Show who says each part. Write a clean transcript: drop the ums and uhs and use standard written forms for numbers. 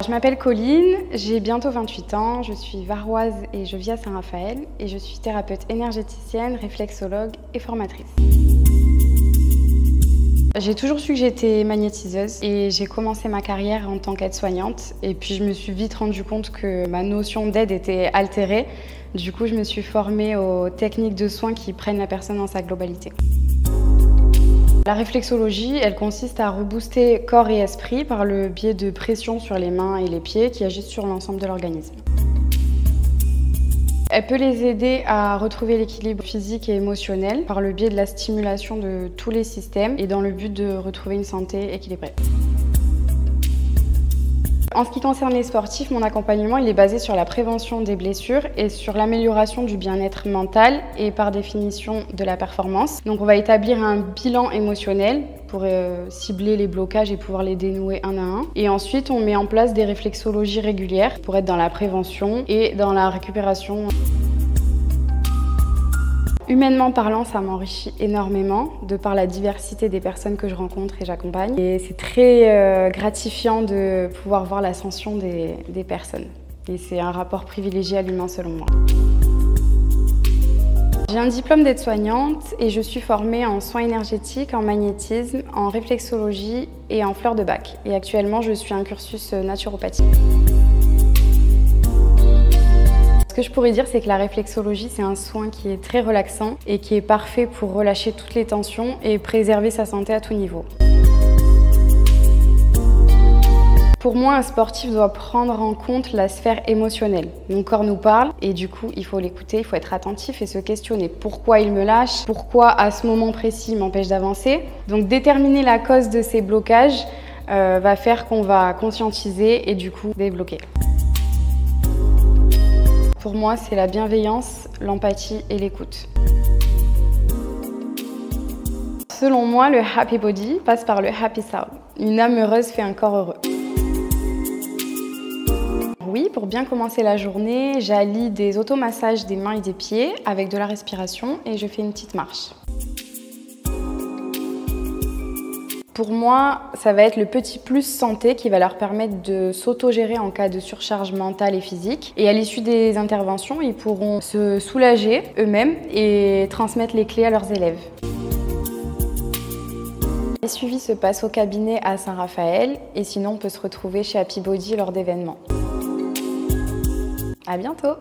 Speaker 1: Je m'appelle Colline, j'ai bientôt 28 ans, je suis varoise et je vis à Saint-Raphaël et je suis thérapeute énergéticienne, réflexologue et formatrice. J'ai toujours su que j'étais magnétiseuse et j'ai commencé ma carrière en tant qu'aide-soignante et puis je me suis vite rendu compte que ma notion d'aide était altérée. Du coup, je me suis formée aux techniques de soins qui prennent la personne dans sa globalité. La réflexologie, elle consiste à rebooster corps et esprit par le biais de pression sur les mains et les pieds qui agissent sur l'ensemble de l'organisme. Elle peut les aider à retrouver l'équilibre physique et émotionnel par le biais de la stimulation de tous les systèmes et dans le but de retrouver une santé équilibrée. En ce qui concerne les sportifs, mon accompagnement il est basé sur la prévention des blessures et sur l'amélioration du bien-être mental et par définition de la performance. Donc on va établir un bilan émotionnel pour cibler les blocages et pouvoir les dénouer un à un. Et ensuite on met en place des réflexologies régulières pour être dans la prévention et dans la récupération. Humainement parlant, ça m'enrichit énormément de par la diversité des personnes que je rencontre et j'accompagne. Et c'est très gratifiant de pouvoir voir l'ascension des personnes. Et c'est un rapport privilégié à l'humain selon moi. J'ai un diplôme d'aide-soignante et je suis formée en soins énergétiques, en magnétisme, en réflexologie et en fleurs de bac. Et actuellement, je suis un cursus naturopathie. Ce que je pourrais dire, c'est que la réflexologie, c'est un soin qui est très relaxant et qui est parfait pour relâcher toutes les tensions et préserver sa santé à tout niveau. Pour moi, un sportif doit prendre en compte la sphère émotionnelle. Mon corps nous parle et du coup, il faut l'écouter, il faut être attentif et se questionner. Pourquoi il me lâche? Pourquoi à ce moment précis, il m'empêche d'avancer? Donc déterminer la cause de ces blocages va faire qu'on va conscientiser et du coup débloquer. Pour moi, c'est la bienveillance, l'empathie et l'écoute. Selon moi, le happy body passe par le happy soul. Une âme heureuse fait un corps heureux. Oui, pour bien commencer la journée, j'allie des automassages des mains et des pieds avec de la respiration et je fais une petite marche. Pour moi, ça va être le petit plus santé qui va leur permettre de s'autogérer en cas de surcharge mentale et physique. Et à l'issue des interventions, ils pourront se soulager eux-mêmes et transmettre les clés à leurs élèves. Les suivis se passent au cabinet à Saint-Raphaël et sinon on peut se retrouver chez Happy Body lors d'événements. À bientôt!